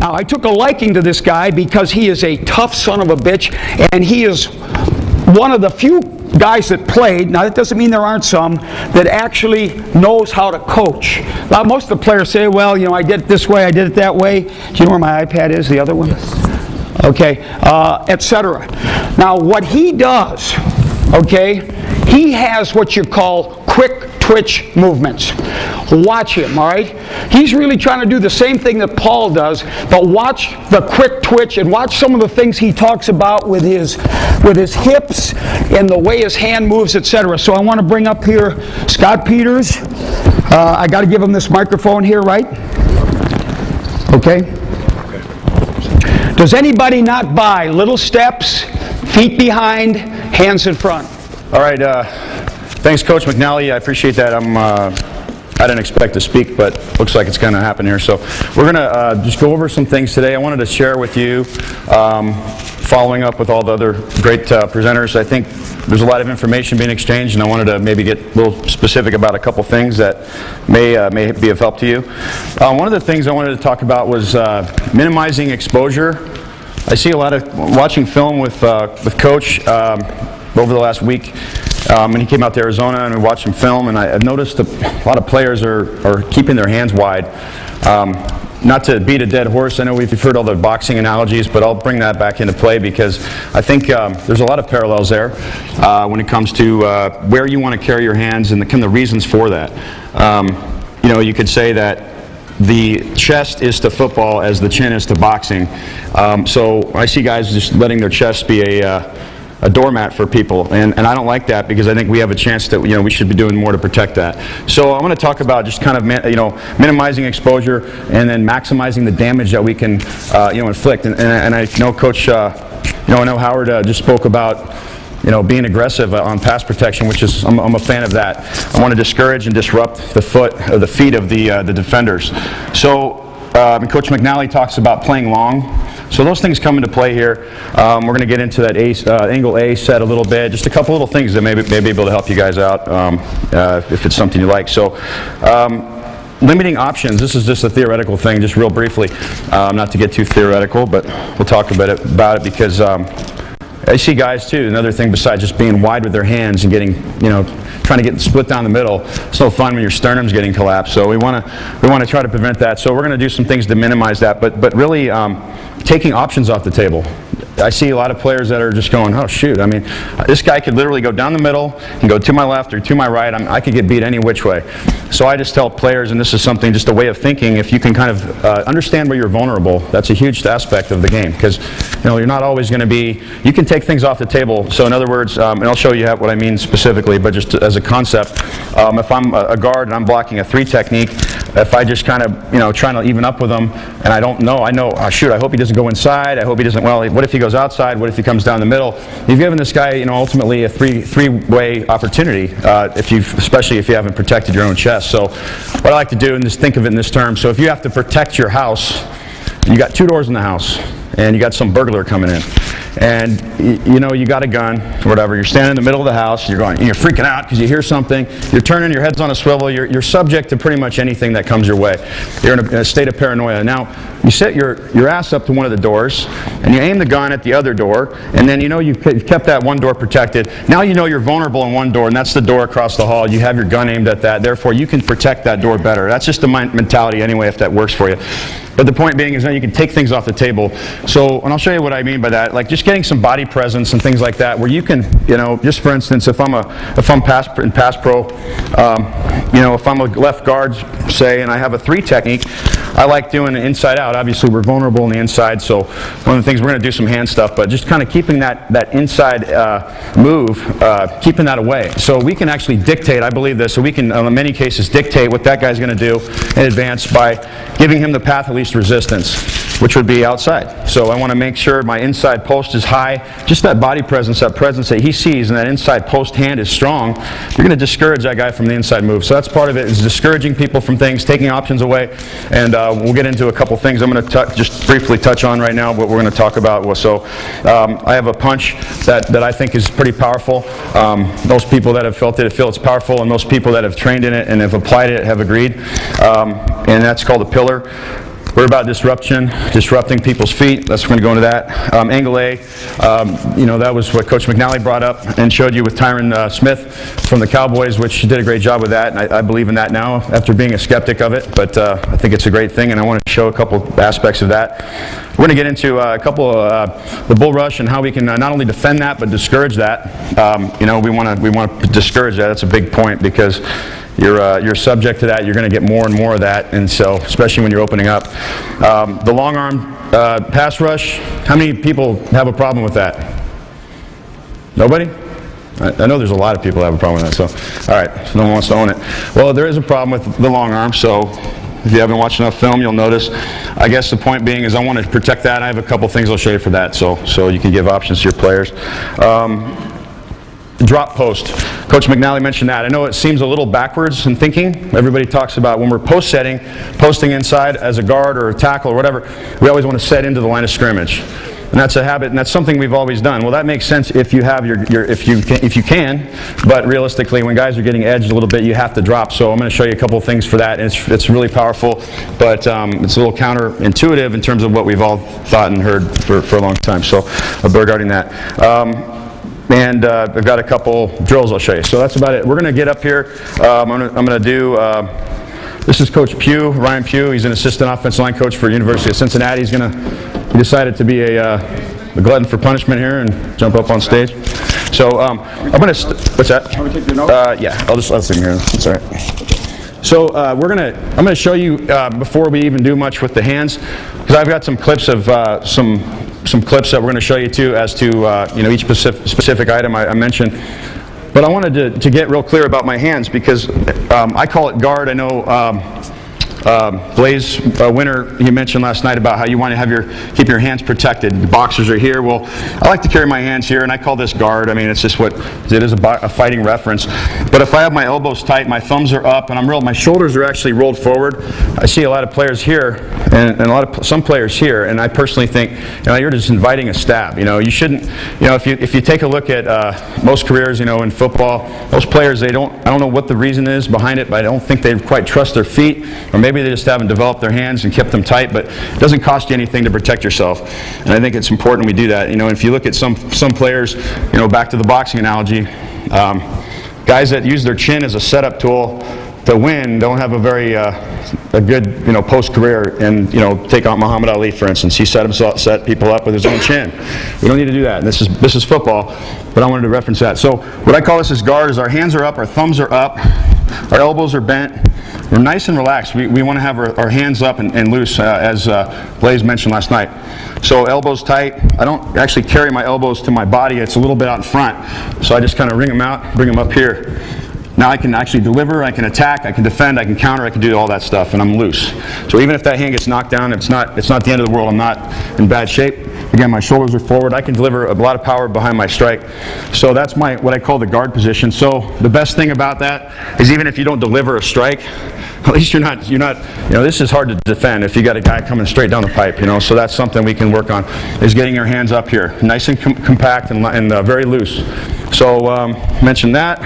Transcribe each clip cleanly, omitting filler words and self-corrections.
Now, I took a liking to this guy because he is a tough son of a bitch, and he is one of the few guys that played, now that doesn't mean there aren't some, that actually knows how to coach. Now, most of the players say, well, you know, I did it this way, I did it that way. Do you know where my iPad is, the other one? Yes. Okay, etc. Now, what he does, okay, he has what you call quick twitch movements. Watch him, all right? He's really trying to do the same thing that Paul does, but watch the quick twitch and watch some of the things he talks about with his hips and the way his hand moves, etc. So I want to bring up here Scott Peters. I got to give him this microphone here, right? Okay. Does anybody not buy little steps, feet behind, hands in front? All right. Thanks, Coach McNally. I appreciate that. I didn't expect to speak, but looks like it's going to happen here. So we're going to just go over some things today. I wanted to share with you, following up with all the other great presenters. I think there's a lot of information being exchanged, and I wanted to maybe get a little specific about a couple things that may be of help to you. One of the things I wanted to talk about was minimizing exposure. I see a lot of watching film with Coach over the last week. And he came out to Arizona and we watched him film, and I've noticed a lot of players are keeping their hands wide. Not to beat a dead horse, I know we've heard all the boxing analogies, but I'll bring that back into play because I think there's a lot of parallels there when it comes to where you want to carry your hands and the reasons for that. You know, you could say that the chest is to football as the chin is to boxing. So I see guys just letting their chest be a doormat for people, and I don't like that because I think we have a chance that, you know, we should be doing more to protect that. So I want to talk about just kind of, you know, minimizing exposure and then maximizing the damage that we can you know, inflict. And I know Coach, you know, I know Howard just spoke about, you know, being aggressive on pass protection, which is I'm a fan of that. I want to discourage and disrupt the feet of the defenders. So Coach McNally talks about playing long. So those things come into play here. We're going to get into that angle A set a little bit. Just a couple little things that may be able to help you guys out if it's something you like. So limiting options. This is just a theoretical thing, just real briefly. Not to get too theoretical, but we'll talk a bit about it because I see guys too. Another thing besides just being wide with their hands and getting, you know, trying to get split down the middle. It's no fun when your sternum's getting collapsed. So we want to try to prevent that. So we're going to do some things to minimize that. But really taking options off the table. I see a lot of players that are just going, oh shoot, I mean, this guy could literally go down the middle and go to my left or to my right. I could get beat any which way. So I just tell players, and this is something, just a way of thinking, if you can kind of understand where you're vulnerable, that's a huge aspect of the game, because, you know, you're not always going to be, you can take things off the table. So in other words, and I'll show you what I mean specifically, but just as a concept, if I'm a guard and I'm blocking a 3 technique, if I just kind of, you know, trying to even up with him, and I don't know, oh, shoot, I hope he doesn't go inside, I hope he doesn't, well, what if he goes outside, what if he comes down the middle? You've given this guy, you know, ultimately a three-way opportunity, especially if you haven't protected your own chest. So what I like to do, and just think of it in this term, so if you have to protect your house, you got 2 doors in the house, and you got some burglar coming in, and you know you got a gun or whatever, you're standing in the middle of the house, you're freaking out because you hear something, you're turning, your head's on a swivel, you're subject to pretty much anything that comes your way. You're in a state of paranoia. Now you set your ass up to one of the doors and you aim the gun at the other door, and then you know you've kept that one door protected. Now you know you're vulnerable in one door, and that's the door across the hall. You have your gun aimed at that, therefore you can protect that door better. That's just the mentality anyway, if that works for you. But the point being is that you can take things off the table. So, and I'll show you what I mean by that, like just getting some body presence and things like that, where you can, you know, just for instance, if I'm pass pro, you know, if I'm a left guard, say, and I have a 3 technique, I like doing it inside out. Obviously, we're vulnerable on the inside, so one of the things, we're going to do some hand stuff, but just kind of keeping that inside move, keeping that away. So we can actually dictate, I believe this, so we can, in many cases, dictate what that guy's going to do in advance by giving him the path of least resistance, which would be outside. So I want to make sure my inside post is high, just that body presence, that presence that he sees, and that inside post hand is strong. You're going to discourage that guy from the inside move. So that's part of it, is discouraging people from things, taking options away, and we'll get into a couple things I'm going to just briefly touch on right now, what we're going to talk about. So I have a punch that I think is pretty powerful. Most people that have felt it feel it's powerful, and most people that have trained in it and have applied it have agreed, and that's called a pillar. We're about disrupting people's feet. That's going to go into that. Angle A, that was what Coach McNally brought up and showed you with Tyron Smith from the Cowboys, which did a great job with that. And I believe in that now after being a skeptic of it, but I think it's a great thing, and I want to show a couple aspects of that. We're going to get into a couple of the bull rush and how we can not only defend that but discourage that. We want to discourage that. That's a big point because you're subject to that. You're going to get more and more of that, and so especially when you're opening up. The long arm pass rush. How many people have a problem with that? Nobody? I know there's a lot of people that have a problem with that. So, all right, so no one wants to own it. Well, there is a problem with the long arm. So, if you haven't watched enough film, you'll notice. I guess the point being is I want to protect that. I have a couple things I'll show you for that, so you can give options to your players. Drop post. Coach McNally mentioned that. I know it seems a little backwards in thinking. Everybody talks about when we're post setting, posting inside as a guard or a tackle or whatever, we always want to set into the line of scrimmage. And that's a habit, and that's something we've always done. Well, that makes sense if you have if you can, but realistically, when guys are getting edged a little bit, you have to drop. So I'm going to show you a couple of things for that, and it's really powerful, but it's a little counterintuitive in terms of what we've all thought and heard for a long time. So regarding that. And I've got a couple drills I'll show you. So that's about it. We're going to get up here. I'm going to do, this is Coach Pugh, Ryan Pugh. He's an assistant offensive line coach for University of Cincinnati. He decided to be a glutton for punishment here and jump up on stage. So I'm going to, what's that? Can we take your notes? Yeah, I'll sit here. That's all right. So I'm going to show you before we even do much with the hands, because I've got some clips of some clips that we're going to show you too as to each specific item I mentioned. But I wanted to get real clear about my hands because I call it guard. I know Blaze Winter, he mentioned last night about how you want to keep your hands protected. The boxers are here. Well, I like to carry my hands here, and I call this guard. I mean, it's just it is a fighting reference. But if I have my elbows tight, my thumbs are up, and my shoulders are actually rolled forward, I see a lot of players here, and some players here, and I personally think, you're just inviting a stab. You shouldn't. If you take a look at most careers, in football, most players I don't know what the reason is behind it, but I don't think they quite trust their feet, or maybe they just haven't developed their hands and kept them tight, but it doesn't cost you anything to protect yourself. And I think it's important we do that. If you look at some players, back to the boxing analogy, guys that use their chin as a setup tool to win don't have a very a good post-career. And take out Muhammad Ali, for instance. He set people up with his own chin. We don't need to do that. And this is football, but I wanted to reference that. So what I call this as guard is our hands are up, our thumbs are up, our elbows are bent. We're nice and relaxed. We want to have our hands up and loose, as Blaze mentioned last night. So elbows tight. I don't actually carry my elbows to my body. It's a little bit out in front. So I just kind of wring them out, bring them up here. Now I can actually deliver, I can attack, I can defend, I can counter, I can do all that stuff, and I'm loose. So even if that hand gets knocked down, it's not the end of the world. I'm not in bad shape. Again, my shoulders are forward. I can deliver a lot of power behind my strike. So that's what I call the guard position. So the best thing about that is even if you don't deliver a strike, at least you're not, this is hard to defend if you got a guy coming straight down the pipe, so that's something we can work on, is getting your hands up here, nice and compact and very loose. So mention that.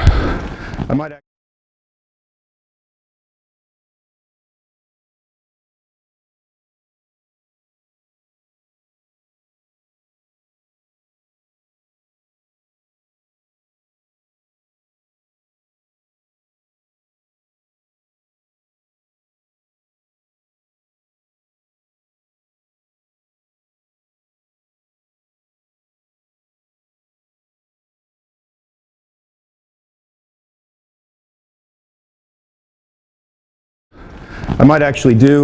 I might actually I'll do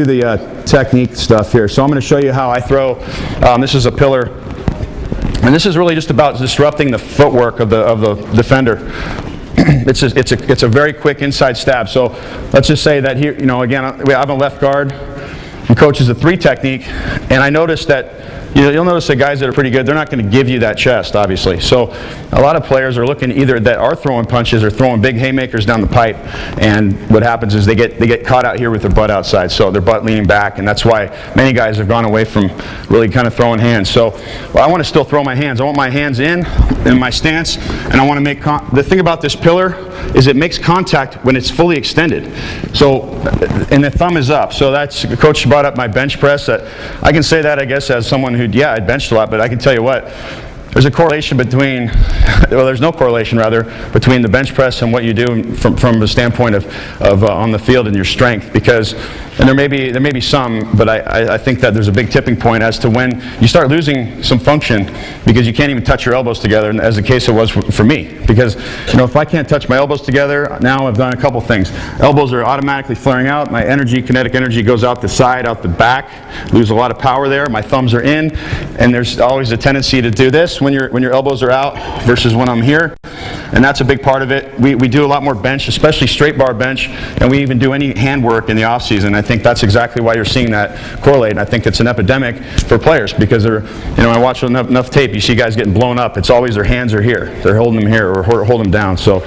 the technique stuff here. So I'm going to show you how I throw. This is a pillar, and this is really just about disrupting the footwork of the defender. It's a very quick inside stab. So let's just say that here, again, I'm a left guard, and coach is a 3 technique, and I noticed that. You'll notice that guys that are pretty good, they're not going to give you that chest, obviously. So a lot of players are looking either that are throwing punches or throwing big haymakers down the pipe, and what happens is they get caught out here with their butt outside, so their butt leaning back, and that's why many guys have gone away from really kind of throwing hands. So I want to still throw my hands. I want my hands in, in my stance, and I want to make, the thing about this pillar is it makes contact when it's fully extended. So, and the thumb is up. So that's, Coach brought up my bench press. I can say that, I guess, as someone who, yeah, I benched a lot, but I can tell you what, there's a correlation between, well, there's no correlation rather, between the bench press and what you do from the standpoint of on the field and your strength, because, and there may be some, but I think that there's a big tipping point as to when you start losing some function because you can't even touch your elbows together, as the case it was for me. Because, you know, if I can't touch my elbows together, now I've done a couple things. Elbows are automatically flaring out, my energy, kinetic energy goes out the side, out the back, lose a lot of power there, my thumbs are in, and there's always a tendency to do this when your elbows are out versus when I'm here, and that's a big part of it. We do a lot more bench, especially straight bar bench, and we even do any hand work in the off season. I think that's exactly why you're seeing that correlate, and I think it's an epidemic for players because they're, you know, I watch enough tape, you see guys getting blown up, it's always their hands are here, they're holding them here or holding them down. So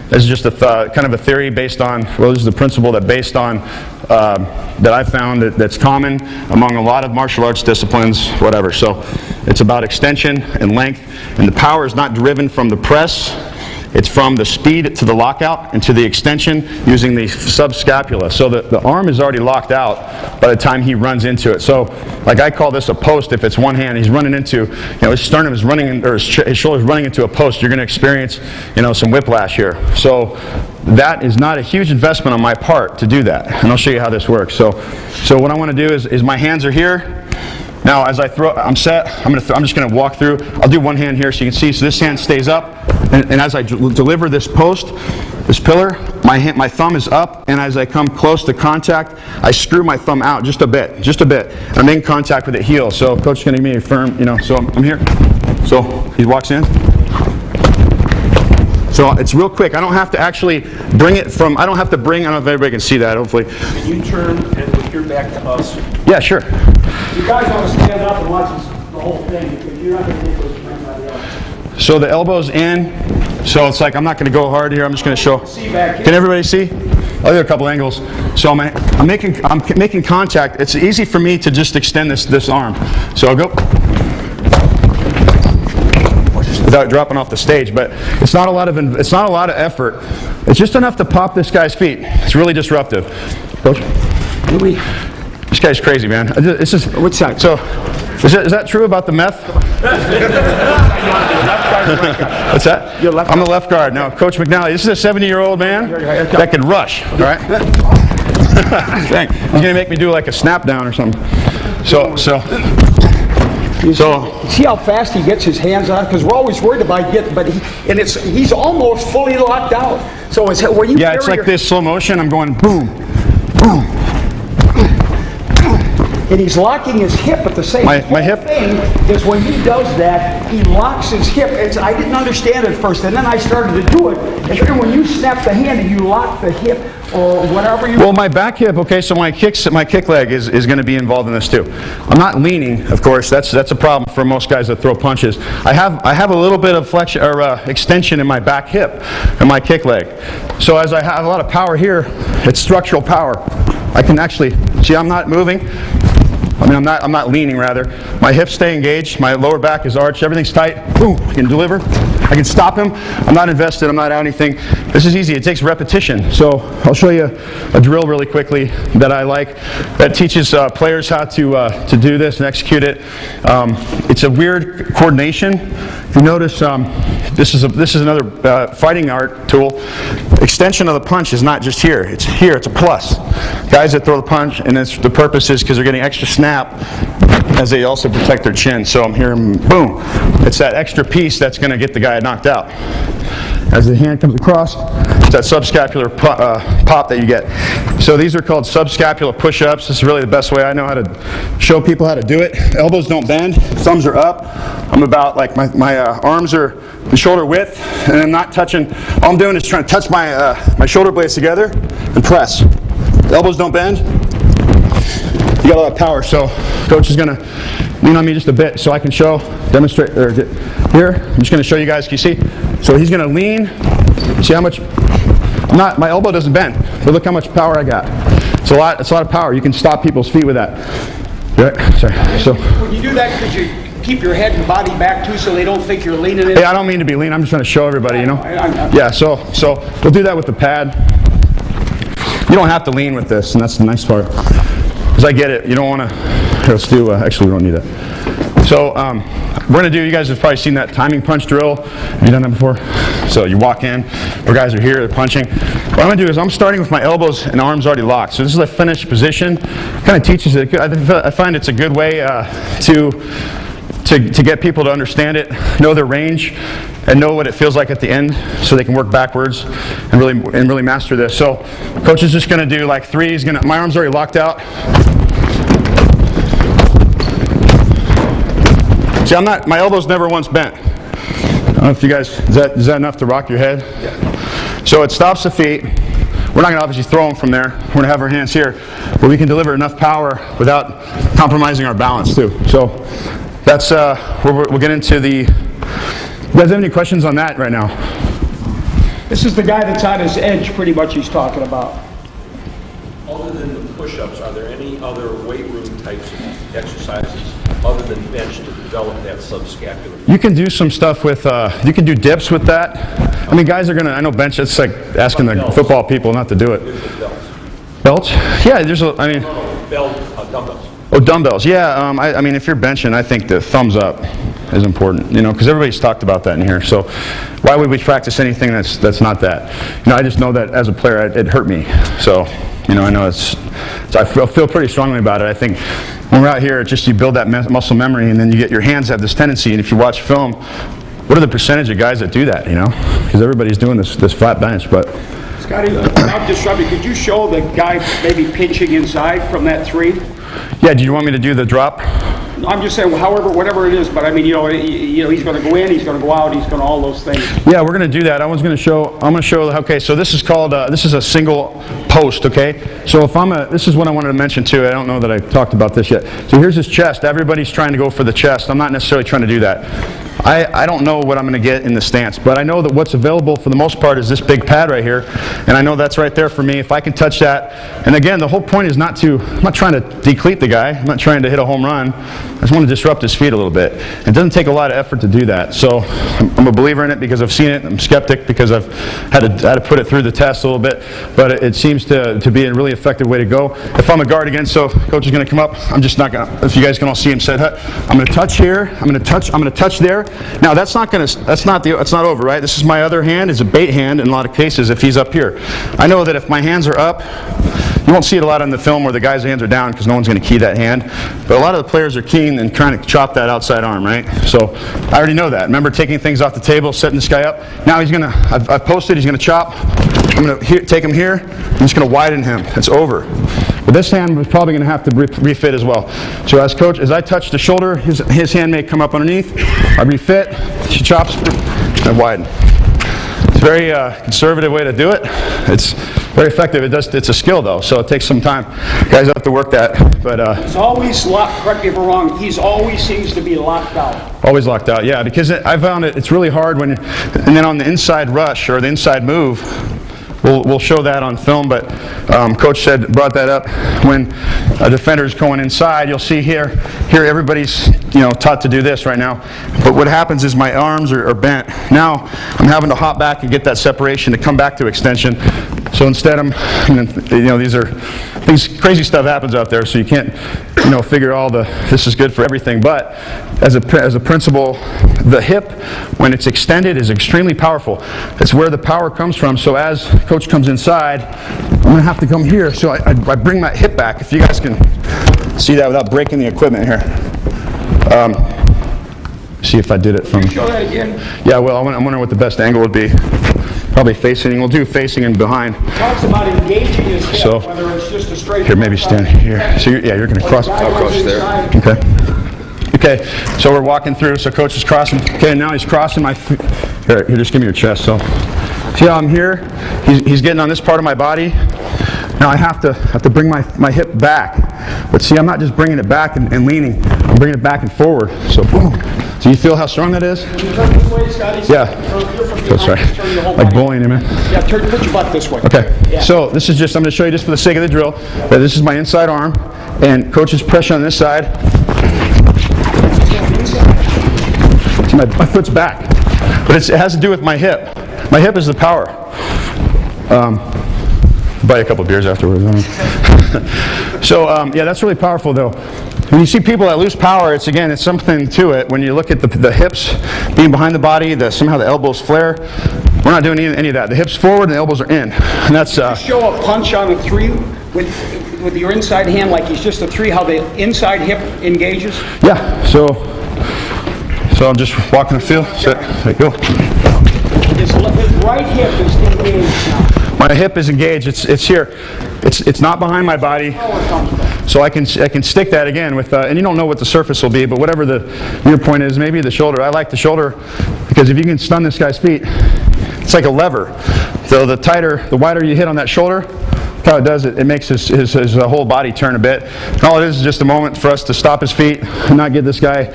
this is just a kind of a theory based on, well, this is the principle that based on that I found that's common among a lot of martial arts disciplines, whatever. So it's about extension and length, and the power is not driven from the press, it's from the speed to the lockout and to the extension using the subscapula. So the arm is already locked out by the time he runs into it. So like I call this a post if it's one hand, he's running into, you know, his sternum is running, or his shoulder is running into a post, you're going to experience, you know, some whiplash here. So that is not a huge investment on my part to do that, and I'll show you how this works. So what I want to do is my hands are here. Now as I throw, I'm set, I'm just going to walk through. I'll do one hand here so you can see. So this hand stays up, and as I deliver this post, this pillar, my thumb is up, and as I come close to contact, I screw my thumb out just a bit. And I'm in contact with the heel. So Coach is going to give me a firm, you know, so I'm here. So he walks in. So it's real quick. I don't have to actually bring it from, I don't know if everybody can see that, hopefully. Can you turn and with your back to us? Yeah, sure. You guys want to stand up and watch the whole thing because you're not going to get those from anybody else. So the elbow's in, so it's like I'm not going to go hard here, I'm just going to show. See back here. Can everybody see? I'll do a couple angles. So I'm making contact. It's easy for me to just extend this arm. So I'll go without dropping off the stage, but it's not a lot of effort. It's just enough to pop this guy's feet. It's really disruptive. Coach? This guy's crazy, man. This is What's that? so. Is that true about the meth? What's that? You're left I'm the left guard. Now, Coach McNally, this is a 70-year-old man that can rush. All right. Dang. He's gonna make me do like a snap down or something. So. See how fast he gets his hands on? Because we're always worried about getting, but he's almost fully locked out. So it's when you Yeah, it's like this slow motion. I'm going boom, boom. And he's locking his hip at the same time. My hip thing is when he does that, he locks his hip. I didn't understand it at first, and then I started to do it. And then when you snap the hand and you lock the hip or whatever you... Well, my back hip, okay, so my kick leg is going to be involved in this too. I'm not leaning, of course. That's a problem for most guys that throw punches. I have a little bit of flexion or extension in my back hip and my kick leg. So as I have a lot of power here, it's structural power. I can actually, see, I'm not moving. I'm not leaning rather. My hips stay engaged, my lower back is arched, everything's tight. Boom, I can deliver. I can stop him. I'm not invested, I'm not out anything. This is easy, it takes repetition. So I'll show you a drill really quickly that I like that teaches players how to do this and execute it. It's a weird coordination. If you notice, this is another fighting art tool. Extension of the punch is not just here, it's a plus. Guys that throw the punch, and the purpose is because they're getting extra snap as they also protect their chin. So I'm here, boom. It's that extra piece that's going to get the guy knocked out. As the hand comes across, it's that subscapular pop that you get. So these are called subscapular push-ups. This is really the best way I know how to show people how to do it. Elbows don't bend, thumbs are up. I'm about like my arms are the shoulder width, and I'm not touching. All I'm doing is trying to touch my shoulder blades together and press. The elbows don't bend. You got a lot of power, so Coach is going to lean on me just a bit so I can demonstrate, here. I'm just going to show you guys, can you see? So he's going to lean. See how much, my elbow doesn't bend, but look how much power I got. It's a lot of power. You can stop people's feet with that. Yeah, sorry. So when you do that, could you keep your head and body back too so they don't think you're leaning in? Hey, I don't mean to be lean. I'm just trying to show everybody, you know? I- Yeah, so we'll do that with the pad. You don't have to lean with this, and that's the nice part. Because I get it. You don't want to... Let's do... actually, we don't need that. So we're going to do... You guys have probably seen that timing punch drill. Have you done that before? So you walk in. Our guys are here. They're punching. What I'm going to do is I'm starting with my elbows and arms already locked. So this is a finished position. Kind of teaches it. I find it's a good way to get people to understand it, know their range, and know what it feels like at the end, so they can work backwards and really master this. So, coach is just going to do like 3. He's going to. My arm's already locked out. See, my elbow's never once bent. I don't know if you guys. Is that enough to rock your head? Yeah. So it stops the feet. We're not going to obviously throw them from there. We're going to have our hands here, but we can deliver enough power without compromising our balance too. So that's we'll get into the. You guys have any questions on that right now? This is the guy that's on his edge, pretty much, he's talking about. Other than the push-ups, are there any other weight room types of exercises other than bench to develop that subscapular? You can do some stuff with, you can do dips with that. I mean, guys are going to, I know bench, it's like asking the football people not to do it. There's the belts. Belts? Yeah, there's a, I mean. No, dumbbells. Oh, dumbbells. Yeah, I mean, if you're benching, I think the thumbs up is important, you know, because everybody's talked about that in here. So why would we practice anything that's not that? You know, I just know that as a player, it hurt me. So, you know, I know I feel pretty strongly about it. I think when we're out here, it's just you build that muscle memory, and then you get your hands have this tendency. And if you watch film, what are the percentage of guys that do that? You know, because everybody's doing this flat bench, but. Scotty, without disrupting, could you show the guy maybe pinching inside from that 3? Yeah, do you want me to do the drop? I'm just saying, however, whatever it is, but I mean, you know, he's going to go in, he's going to go out, he's going to all those things. Yeah, we're going to do that. I'm going to show, okay, so this is called, this is a single post, okay? So if this is what I wanted to mention too. I don't know that I talked about this yet. So here's his chest. Everybody's trying to go for the chest. I'm not necessarily trying to do that. I don't know what I'm going to get in the stance, but I know that what's available for the most part is this big pad right here, and I know that's right there for me. If I can touch that, and again, the whole point is I'm not trying to decleat the guy. I'm not trying to hit a home run. I just want to disrupt his feet a little bit. It doesn't take a lot of effort to do that. So I'm a believer in it because I've seen it. I'm skeptic because I've had to put it through the test a little bit, but it seems to be a really effective way to go. If I'm a guard again, so coach is going to come up. I'm just not going to, if you guys can all see him set up, I'm going to touch here. I'm going to touch there. Now that's not over, right? This is my other hand. It's a bait hand in a lot of cases if he's up here. I know that if my hands are up, you won't see it a lot in the film where the guy's hands are down because no one's going to key that hand. But a lot of the players are keying and trying to chop that outside arm, right? So I already know that. Remember taking things off the table, setting this guy up. Now he's going to, I've posted, he's going to chop. I'm going to take him here. I'm just going to widen him. It's over. But this hand was probably going to have to refit as well. So as coach, as I touch the shoulder, his hand may come up underneath. I refit, she chops, and widen. It's a very conservative way to do it. It's very effective. It's a skill though, so it takes some time. Guys have to work that. But he's always locked, correct me if I'm wrong, he's always seems to be locked out. Always locked out, yeah, because I found it's really hard when, and then on the inside rush or the inside move, we'll show that on film, but coach brought that up. When a defender's going inside, you'll see here everybody's taught to do this right now. But what happens is my arms are bent. Now I'm having to hop back and get that separation to come back to extension. So instead these crazy stuff happens out there, so you can't figure this is good for everything. But as a principle, the hip, when it's extended, is extremely powerful. It's where the power comes from. So as coach comes inside, I'm going to have to come here. So I bring my hip back. If you guys can see that without breaking the equipment here. See if I did it from. Can you show that again? Yeah, well, I'm wondering what the best angle would be. Probably facing. We'll do facing and behind. He talks about engaging his hip, So, whether it's just a straight. Here, maybe stand here. So you're going to cross. I'll cross there. Okay, so we're walking through, so coach is crossing. Okay, now he's crossing my feet. Here, just give me your chest. So, see how I'm here? He's getting on this part of my body. Now I have to bring my hip back. But see, I'm not just bringing it back and leaning. I'm bringing it back and forward. So, boom. So you feel how strong that is? Can you turn this way, Scotty? Yeah. So sorry. Like bullying him, man. Yeah, put your butt this way. Okay, Yeah. so this is just, I'm going to show you just for the sake of the drill, that this is my inside arm, and coach is pressure on this side. See, my foot's back. But it has to do with my hip. My hip is the power. Buy a couple beers afterwards. So, yeah, that's really powerful, though. When you see people that lose power, it's something to it. When you look at the hips being behind the body, somehow the elbows flare. We're not doing any of that. The hips forward and the elbows are in. And that's Show a punch on a 3 with your inside hand like he's just a 3, how the inside hip engages. yeah. So I'm just walking the field. Set, go. His right hip is engaged now. My hip is engaged. It's here. It's not behind my body. So I can stick that again with, and you don't know what the surface will be, but whatever your point is, maybe the shoulder. I like the shoulder because if you can stun this guy's feet, it's like a lever. So the wider you hit on that shoulder, how it does it, it makes his whole body turn a bit. And all it is just a moment for us to stop his feet and not give this guy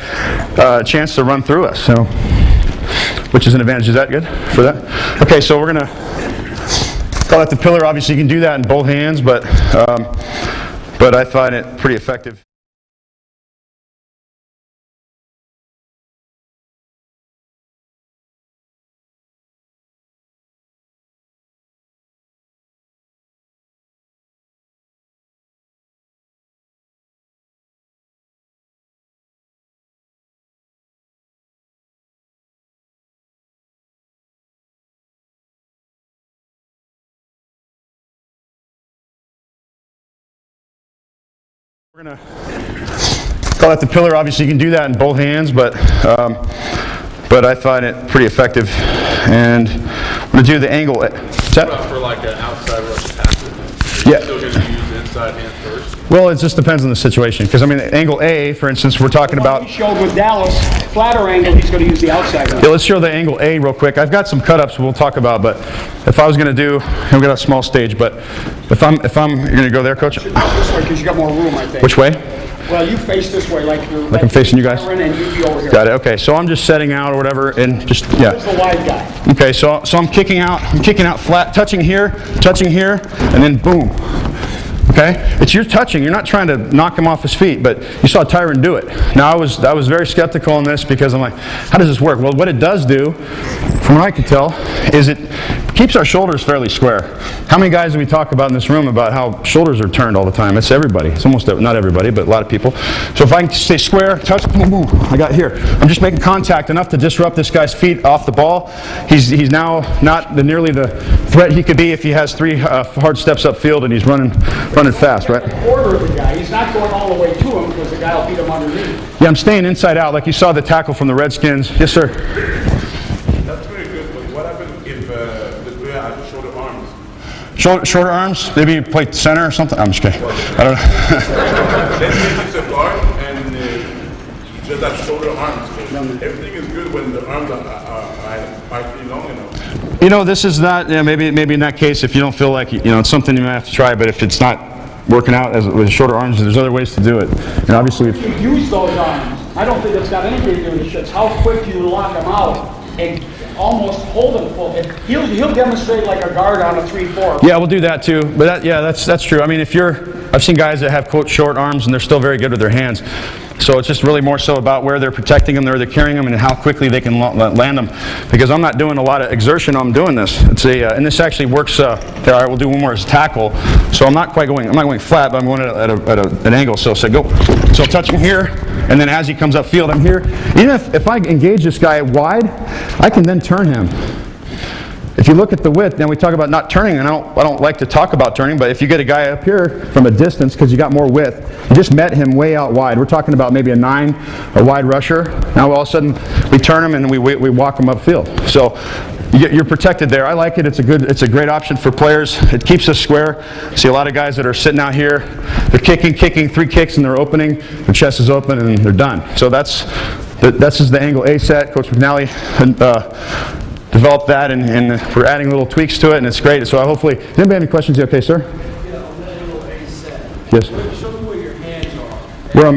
a chance to run through us. So, which is an advantage. Is that good for that? Okay, so we're gonna call that the pillar. Obviously, you can do that in both hands, but I find it pretty effective. We're going to call that the pillar. Obviously, you can do that in both hands, but I find it pretty effective. And I'm going to do the angle. For like an outside rush tackle, yeah. Still going to use the inside hand first? Well, it just depends on the situation. Because, I mean, angle A, for instance, we're talking about... He showed with Dallas, flatter angle, he's going to use the outside. Yeah, let's show the angle A real quick. I've got some cut-ups we'll talk about, but if I was going to do... We've got a small stage, but if I'm you're going to go there, Coach? This way, because you got more room, I think. Which way? Well, you face this way, like I'm facing you guys? And you be over here. Got it. Okay, so I'm just setting out or whatever, and just, yeah. Here's the wide guy. Okay, so I'm kicking out flat, touching here, and then boom. Okay? It's you're touching, you're not trying to knock him off his feet, but you saw Tyron do it. Now I was very skeptical on this because I'm like, how does this work? Well, what it does do, from what I can tell, is it keeps our shoulders fairly square. How many guys do we talk about in this room about how shoulders are turned all the time? It's everybody. It's almost not everybody, but a lot of people. So if I can stay square, touch, boom, boom, I got here. I'm just making contact enough to disrupt this guy's feet off the ball. He's now not nearly the threat he could be if he has 3 hard steps upfield and he's running fast, right? Quarter of the guy. He's not going all the way to him because the guy will beat him underneath. Yeah, I'm staying inside out like you saw the tackle from the Redskins. Yes, sir. That's very good, but what happens if the player has shorter arms? Shorter arms? Maybe you play center or something? I'm just kidding. I don't know. Let's say it's a guard and you just have shorter arms. Everything is good when the arms are long enough. You know, this is not, maybe in that case, if you don't feel like, it's something you might have to try, but if it's not working out with shorter arms, there's other ways to do it. And obviously, If you use those arms, I don't think it's got anything to do with the shits. How quick you lock him out and almost hold him full. He'll demonstrate like a guard on a 3-4. yeah, we'll do that too. But that's true. I mean, I've seen guys that have quote short arms and they're still very good with their hands. So it's just really more so about where they're protecting them, where they're carrying them, and how quickly they can land them. Because I'm not doing a lot of exertion. I'm doing this. It's and this actually works. All right, we'll do one more as tackle. So I'm not going flat, but I'm going at an angle. So go. So touching here, and then as he comes upfield, I'm here. Even if I engage this guy wide, I can then turn him. If you look at the width, now we talk about not turning, and I don't like to talk about turning, but if you get a guy up here from a distance because you got more width, you just met him way out wide. We're talking about maybe a 9, a wide rusher. Now all of a sudden we turn him and we walk him upfield. So you're protected there. I like it. It's a great option for players. It keeps us square. See a lot of guys that are sitting out here, they're kicking 3 kicks and they're opening, their chest is open and they're done. So that's the angle A set. Coach McNally developed that, and we're adding little tweaks to it, and it's great. So hopefully, does anybody have any questions? You okay, sir? Yeah, on that angle A set. Yes. Show me where your hands are.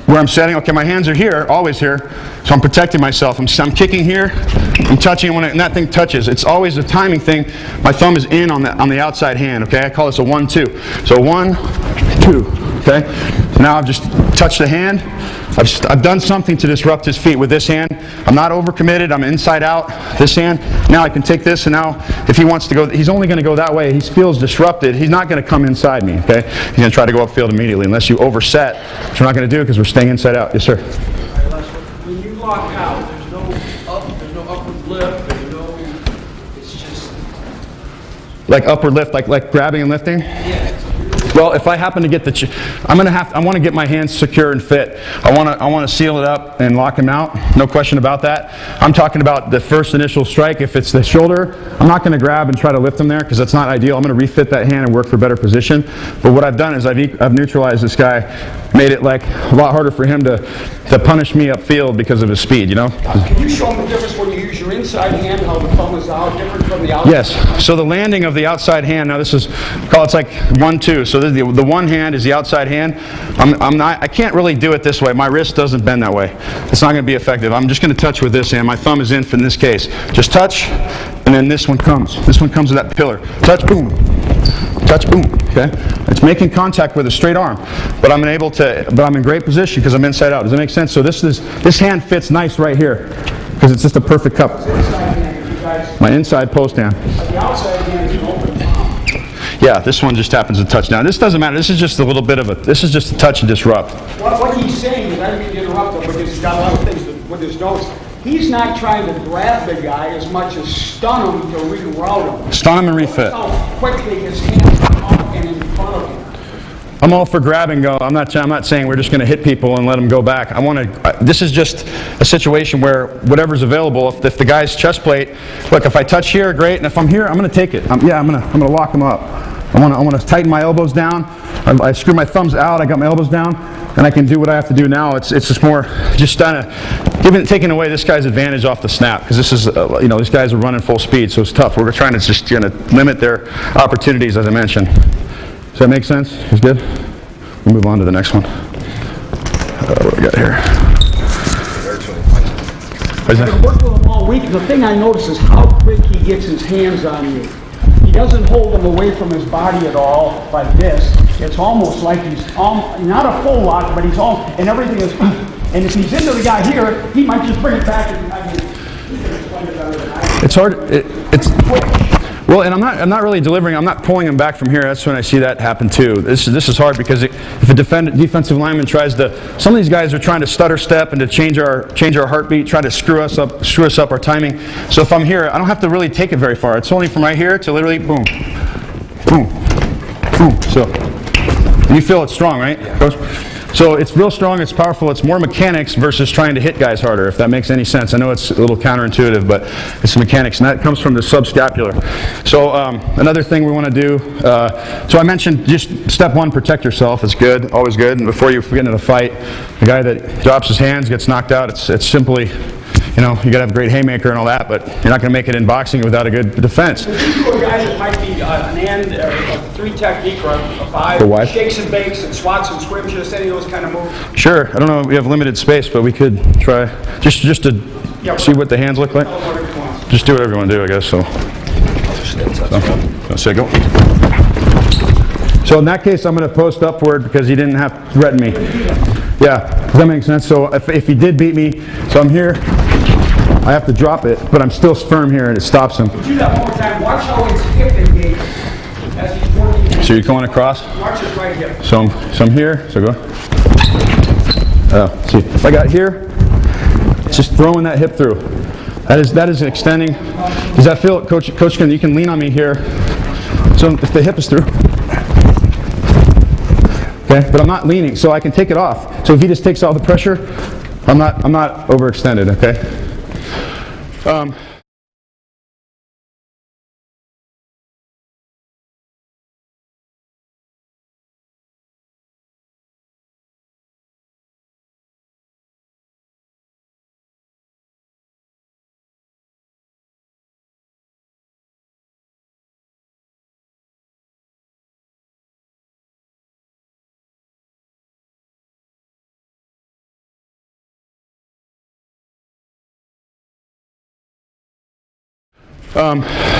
Where I'm setting. Okay, my hands are here, always here. So I'm protecting myself. I'm kicking here. I'm touching and that thing touches. It's always a timing thing. My thumb is in on the outside hand. Okay, I call this a 1-2. So 1, 2. okay? So now I've just touched the hand. I've done something to disrupt his feet with this hand. I'm not overcommitted. I'm inside out, this hand. Now I can take this, and now if he wants to go, he's only going to go that way. He feels disrupted. He's not going to come inside me, okay? He's going to try to go upfield immediately unless you overset, which we're not going to do because we're staying inside out. Yes, sir. When you lock out, there's no upward lift, it's just, Like upward lift, like grabbing and lifting? yeah. Well, if I happen to get I want to get my hands secure and fit. I want to seal it up and lock him out. No question about that. I'm talking about the first initial strike. If it's the shoulder, I'm not going to grab and try to lift him there because that's not ideal. I'm going to refit that hand and work for better position. But what I've done is I've neutralized this guy, made it like a lot harder for him to punish me upfield because of his speed, you know? Can you show them the difference when you use your inside hand, how the thumb is out, different from the outside? Yes. So the landing of the outside hand, now this is, it's like 1-2. So the one hand is the outside hand. I can't really do it this way. My wrist doesn't bend that way. It's not going to be effective. I'm just going to touch with this hand. My thumb is in this case. Just touch, and then this one comes. This one comes to that pillar. Touch, boom. Touch, boom. Okay? It's making contact with a straight arm, but I'm in great position because I'm inside out. Does that make sense? So this hand fits nice right here because it's just a perfect cup. My inside post hand. The outside hand is open. Yeah, this one just happens to touch down. This doesn't matter. This is just a little bit of this is just a touch and disrupt. What he's saying is, I don't mean to interrupt him, because he's got a lot of things with his notes. He's not trying to grab the guy as much as stun him to reroute him. Stun him and refit. Notice how quickly his hands are up and in front of him. I'm all for grab and go. I'm not saying we're just going to hit people and let them go back. This is just a situation where whatever's available. If the guy's chest plate, look, if I touch here, great, and if I'm here, I'm going to take it. I'm going to lock him up. I want to tighten my elbows down. I screw my thumbs out. I got my elbows down, and I can do what I have to do now. It's just more just kind of taking away this guy's advantage off the snap because this is these guys are running full speed, so it's tough. We're trying to just limit their opportunities, as I mentioned. Does that make sense? It's good? We'll move on to the next one. What do we got here? What is I've that? been working with him all week. The thing I notice is how quick he gets his hands on you. He doesn't hold them away from his body at all like this. It's almost like he's not a full lock, but he's all, and everything is, and if he's into the guy here, he might just bring it back. And I mean, he can explain it better than I can. It's hard. It's well, and I'm not really delivering. I'm not pulling him back from here. That's when I see that happen too. This is hard because if a defensive lineman tries to, some of these guys are trying to stutter step and to change our heartbeat, try to screw us up our timing. So if I'm here, I don't have to really take it very far. It's only from right here to literally boom, boom, boom. So you feel it's strong, right, Coach? So it's real strong, it's powerful, it's more mechanics versus trying to hit guys harder, if that makes any sense. I know it's a little counterintuitive, but it's mechanics, and that comes from the subscapular. So another thing we want to do, so I mentioned just step one, protect yourself. It's good, always good. And before you get into a fight, the guy that drops his hands, gets knocked out, it's simply, you got to have a great haymaker and all that, but you're not going to make it in boxing without a good defense. If you do a guy that might be a 3 technique or a 5, For what? shakes and bakes and swats and scrims, just any of those kind of moves. Sure, I don't know, we have limited space, but we could try, just to see what the hands look like. Just do whatever you want to do, I guess, so. So go. So in that case, I'm going to post upward because he didn't have to threaten me. Yeah, does that make sense? So if he did beat me, so I'm here, I have to drop it, but I'm still firm here and it stops him. Do that one more time. Watch how his hip engages as he's working. So you're going across? Watch his right hip. So I'm here, so go. See, if I got here, it's just throwing that hip through. That is extending. Does that feel, Coach, you can lean on me here. So if the hip is through. Okay, but I'm not leaning, so I can take it off. So if he just takes all the pressure, I'm not overextended, okay?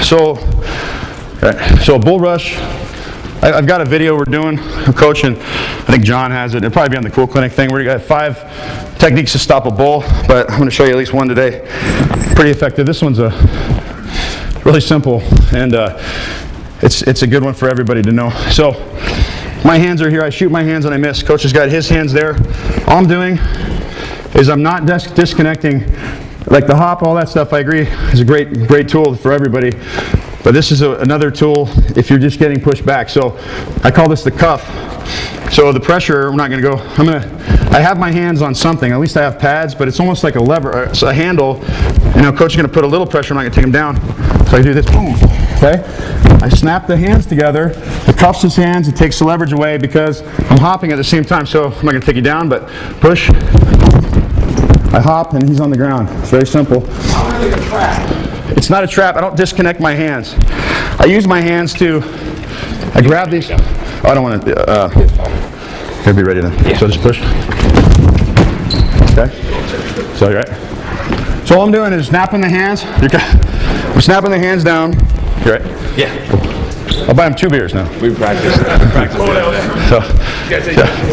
So a bull rush, I've got a video we're doing, Coach, and I think John has it. It'll probably be on the Cool Clinic thing. We've got 5 techniques to stop a bull, but I'm going to show you at least one today. Pretty effective. This one's really simple, and it's a good one for everybody to know. So my hands are here. I shoot my hands and I miss. Coach has got his hands there. All I'm doing is I'm not disconnecting. Like the hop, all that stuff, I agree, is a great tool for everybody. But this is another tool if you're just getting pushed back. So I call this the cuff. So the pressure, we're not going to go. I have my hands on something. At least I have pads, but it's almost like a lever, a handle. You know, Coach is going to put a little pressure. I'm not going to take him down. So I do this. Boom. Okay. I snap the hands together. The cuffs his hands. It takes the leverage away because I'm hopping at the same time. So I'm not going to take you down, but push. I hop and he's on the ground. It's very simple. Not really a trap. It's not a trap. I don't disconnect my hands. I use my hands I grab these. Oh, I don't want to. Gotta be ready then. Yeah. So just push. Okay. So you're right. So all I'm doing is snapping the hands. I'm snapping the hands down. You're right. Yeah. I'll buy him 2 beers now. We practiced that.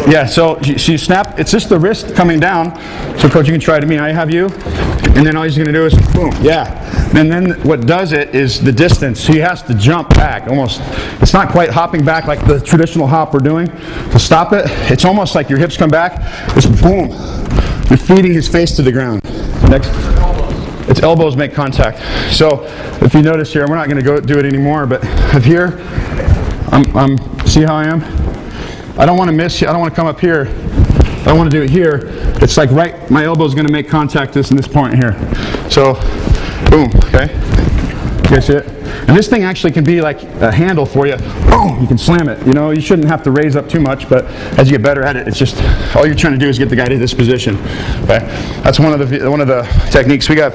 Yeah, so you snap, it's just the wrist coming down. So Coach, you can try it to me. I have you, and then all he's gonna do is boom, yeah. And then what does it is the distance. So he has to jump back almost. It's not quite hopping back like the traditional hop we're doing. To stop it, it's almost like your hips come back. It's boom. You're feeding his face to the ground. Next. Its elbows make contact. So if you notice here, we're not going to go do it anymore, but up here, see how I am? I don't want to miss, I don't want to come up here. I don't want to do it here. It's like right, my elbow's going to make contact this point here. So, boom, okay? You guys see it? And this thing actually can be like a handle for you. Boom, you can slam it. You know, you shouldn't have to raise up too much, but as you get better at it, it's just, all you're trying to do is get the guy to this position. Okay? That's one of the techniques. We got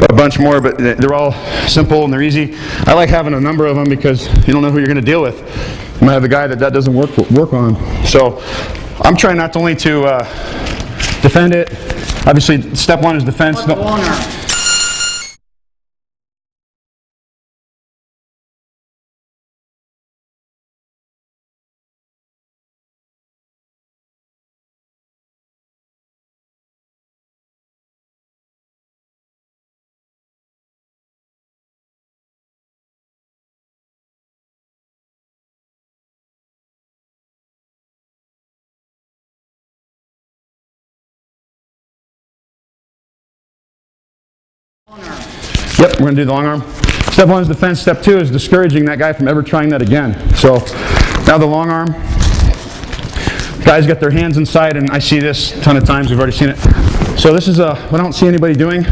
a bunch more, but they're all simple and they're easy. I like having a number of them because you don't know who you're going to deal with. You might have a guy that doesn't work on. So I'm trying not only to defend it. Obviously, step 1 is defense. What's the long arm? Yep, we're going to do the long arm. Step 1 is defense. Step 2 is discouraging that guy from ever trying that again. So now the long arm. Guys got their hands inside, and I see this a ton of times. We've already seen it. So this is what I don't see anybody doing.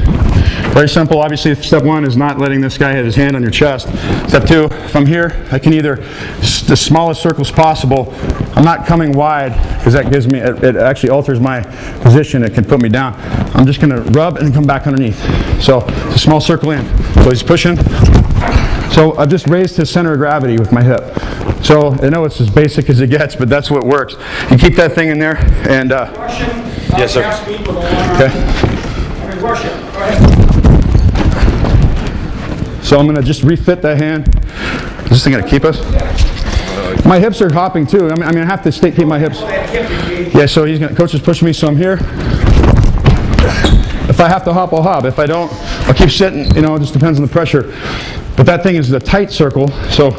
Very simple. Obviously, step 1 is not letting this guy have his hand on your chest. Step 2, if I'm here, I can either, the smallest circles possible, I'm not coming wide, because that gives me, it actually alters my position. It can put me down. I'm just going to rub and come back underneath. So, it's a small circle in. So he's pushing. So I've just raised his center of gravity with my hip. So I know it's as basic as it gets, but that's what works. You keep that thing in there, and Russian. yes, sir. Speed with a long arm. Okay. I mean, Russian. Go ahead. So I'm going to just refit that hand. Is this thing going to keep us? My hips are hopping too. I mean, I have to keep my hips. Yeah. So coach is pushing me, so I'm here. If I have to hop, I'll hop. If I don't, I'll keep sitting. You know, it just depends on the pressure. But that thing is a tight circle. So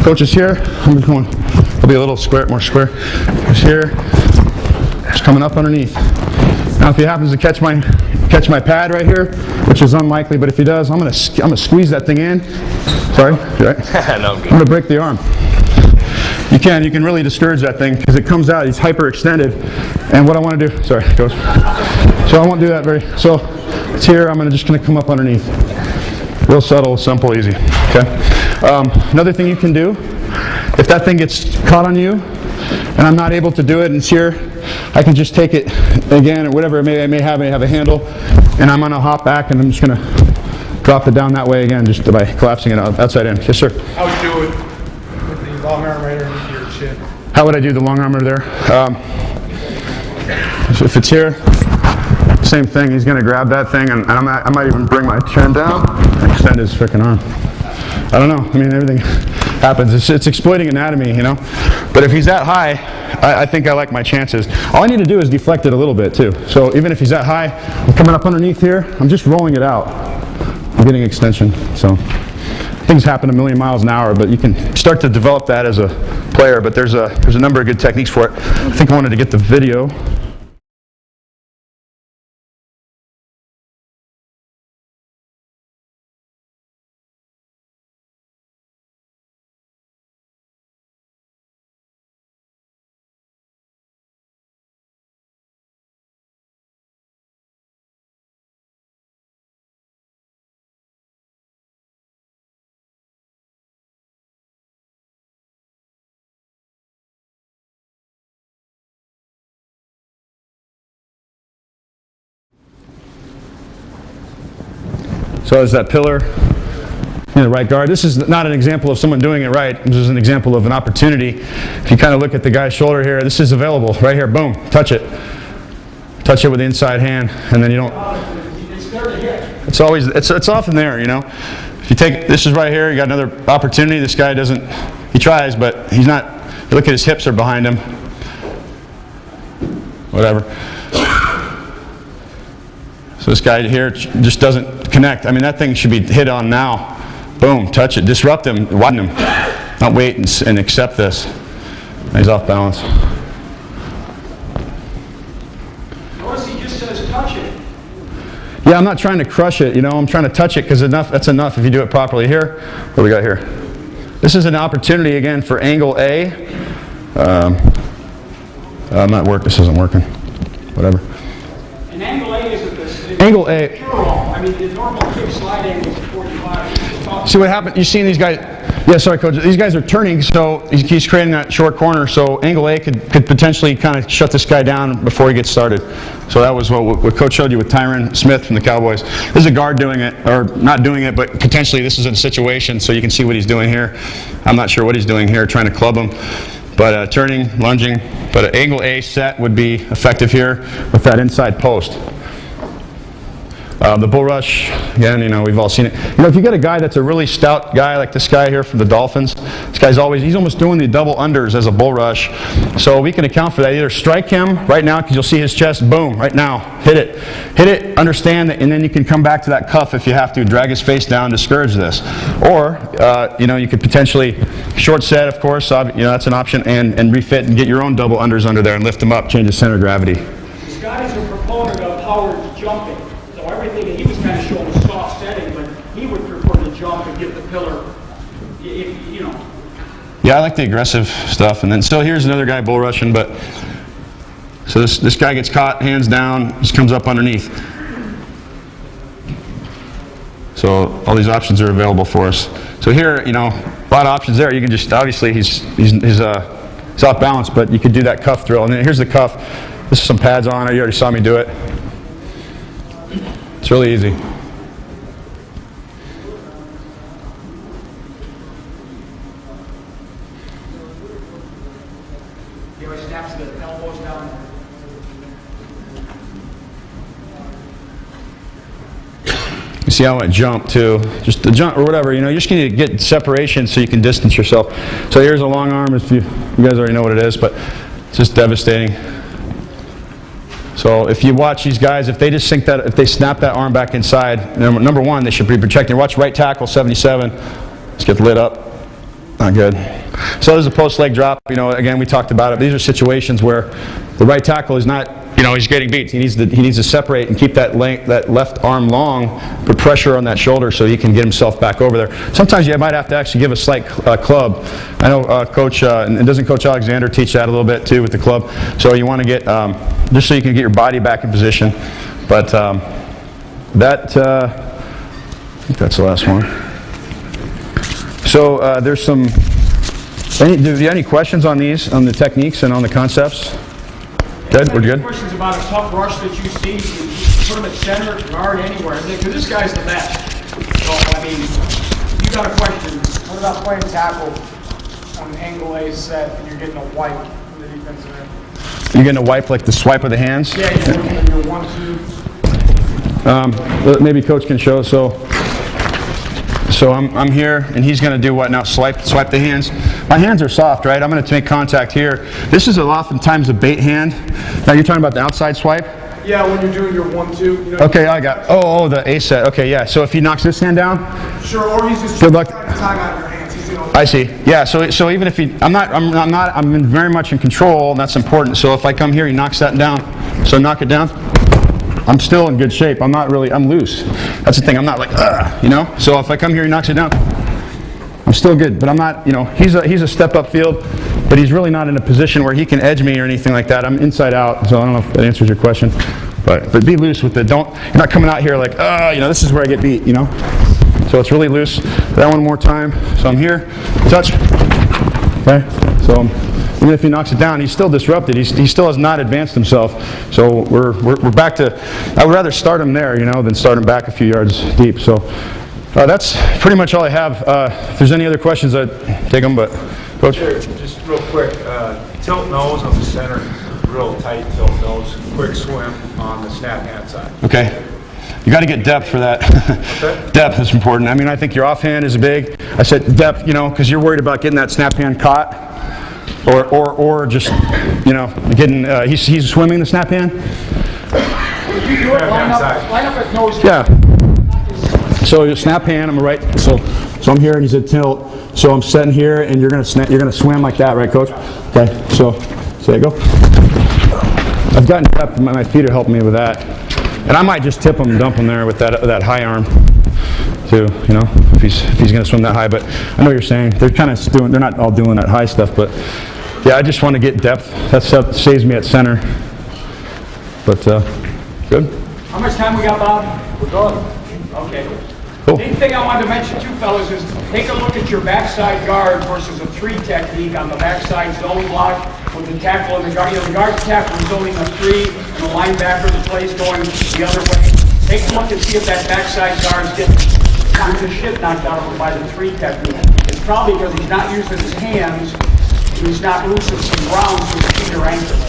coach is here. I'm just going. I'll be a little more square. Just here. Just coming up underneath. Now, if he happens to catch my pad right here, which is unlikely, but if he does, I'm gonna squeeze that thing in. Sorry, you right? No, I'm good. I'm gonna break the arm. You can really discourage that thing because it comes out. He's hyperextended, and what I want to do. Sorry, goes. So I won't do that so it's here. I'm just gonna come up underneath. Real subtle, simple, easy. Okay. Another thing you can do, if that thing gets caught on you, and I'm not able to do it, and it's here, I can just take it again, or whatever it may have a handle, and I'm gonna hop back, and I'm just gonna drop it down that way again, just by collapsing it outside in. Yes, sir. How would you do it with the long arm right underneath your chin? How would I do the long arm over there? If it's here, same thing. He's gonna grab that thing, and I might even bring my chin down and extend his freaking arm. I don't know. I mean, everything happens. It's exploiting anatomy, you know. But if he's that high, I think I like my chances. All I need to do is deflect it a little bit too. So even if he's that high, I'm coming up underneath here, I'm just rolling it out. I'm getting extension. So things happen a million miles an hour, but you can start to develop that as a player. But there's a number of good techniques for it. I think I wanted to get the video. So there's that pillar in the right guard. This is not an example of someone doing it right. This is an example of an opportunity. If you kind of look at the guy's shoulder here, this is available right here. Boom, touch it. Touch it with the inside hand, and then you don't. It's always, it's often there, you know. If you take, this is right here, you got another opportunity. This guy doesn't, he tries, but he's not, you look at his hips are behind him. Whatever. So this guy here just doesn't connect. I mean, that thing should be hit on now. Boom, touch it, disrupt him, widen him. Not wait and accept this. He's off balance. Notice he just says touch it. Yeah, I'm not trying to crush it, you know, I'm trying to touch it because that's enough if you do it properly. Here, what do we got here? This is an opportunity again for angle A. This isn't working. Whatever. And angle A isn't this. Angle A. I mean, the normal kick slide angle is 45. See what happened? You've seen these guys. Yeah, sorry, coach. These guys are turning, so he's creating that short corner. So angle A could potentially kind of shut this guy down before he gets started. So that was what coach showed you with Tyron Smith from the Cowboys. This is a guard doing it, or not doing it, but potentially this is a situation. So you can see what he's doing here. I'm not sure what he's doing here, trying to club him, but turning, lunging. But an angle A set would be effective here with that inside post. The bull rush, again, you know, we've all seen it. You know, if you get a guy that's a really stout guy like this guy here from the Dolphins, this guy's he's almost doing the double unders as a bull rush. So we can account for that. Either strike him right now, because you'll see his chest, boom, right now, hit it, understand that, and then you can come back to that cuff if you have to, drag his face down, discourage this. Or, you know, you could potentially short set, of course, you know, that's an option, and refit and get your own double unders under there and lift them up, change the center of gravity. Scott is a proponent of Howard's jumping. Everything, he was kind of showing a soft setting, but he would prefer to jump and get the pillar, if, you know. Yeah, I like the aggressive stuff. And then still here's another guy bull rushing, but so this guy gets caught, hands down, just comes up underneath. So all these options are available for us. So here, you know, a lot of options there. You can just, obviously he's off balance, but you could do that cuff drill. And then here's the cuff. This is some pads on it. You already saw me do it. It's really easy. He always snaps the elbows down. You see how I jump too? Just the jump or whatever, you know, you just need to get separation so you can distance yourself. So here's a long arm, if you guys already know what it is, but it's just devastating. So if you watch these guys, if they just sink that, if they snap that arm back inside, number one, they should be protecting. Watch right tackle, 77. Let's get lit up. Not good. So there's a post leg drop. You know, again, we talked about it. These are situations where the right tackle is not, you know, he's getting beat. He needs to separate and keep that left arm long, put pressure on that shoulder so he can get himself back over there. Sometimes you might have to actually give a slight club. I know Coach, and doesn't Coach Alexander teach that a little bit too with the club? So you want to get, just so you can get your body back in position. But I think that's the last one. So there's some, do you have any questions on these, on the techniques and on the concepts? Good, we're good? Questions about a tough rush that you see, you put him at center, guard, anywhere. Because this guy's the best. So, I mean, you got a question. What about playing tackle on an angle A set and you're getting a wipe from the defensive end? You're getting a wipe like the swipe of the hands? Yeah, you're looking at your 1-2. Maybe Coach can show. So So I'm here, and he's going to do what now? Swipe the hands. My hands are soft, right? I'm going to make contact here. This is oftentimes a bait hand. Now you're talking about the outside swipe? Yeah, when you're doing your 1-2. You know, Okay, I got. Oh, the A set. Okay, yeah. So if he knocks this hand down, Sure, or he's just Good luck. trying to time out your hands. He's, you know, I see. Yeah. So even if he, I'm very much in control, and that's important. So if I come here, he knocks that down. So knock it down. I'm still in good shape. I'm not really. I'm loose. That's the thing. I'm not like, you know. So if I come here, he knocks it down. I'm still good, but I'm not. You know, he's a step up field, but he's really not in a position where he can edge me or anything like that. I'm inside out, so I don't know if that answers your question. But be loose with it. You're not coming out here like, you know, this is where I get beat. You know. So it's really loose. That one more time. So I'm here. Touch. Okay. So even if he knocks it down, he's still disrupted. He still has not advanced himself. So we're back to. I would rather start him there, you know, than start him back a few yards deep. So that's pretty much all I have. If there's any other questions, I'd take them. But Coach, Sure, just real quick. Tilt nose on the center, real tight tilt nose. Quick swim on the snap hand side. okay. You got to get depth for that. Depth is important. I mean, I think your offhand is big. I said depth, you know, because you're worried about getting that snap hand caught, or just, you know, getting. He's swimming the snap hand. You do it, line up at nose. Yeah. So your snap hand, I'm right. So I'm here, and he's at tilt. So I'm sitting here, and you're gonna swim like that, right, Coach? Okay. So there you go. I've gotten depth. My feet are helping me with that. And I might just tip him and dump him there with that high arm, too. You know, if he's going to swim that high. But I know what you're saying. They're not all doing that high stuff. But yeah, I just want to get depth. That stuff saves me at center. But good. How much time we got, Bob? We're going. Okay. Cool. The thing I wanted to mention too, fellas, is take a look at your backside guard versus a 3 technique on the backside zone block with the tackle and the guard. You know, the guard tackle is zoning a 3 and the linebacker the plays going the other way. Take a look and see if that backside guard's getting the shit knocked out of him by the 3 technique. It's probably because he's not using his hands and he's not loosening some ground so his feet are anchored.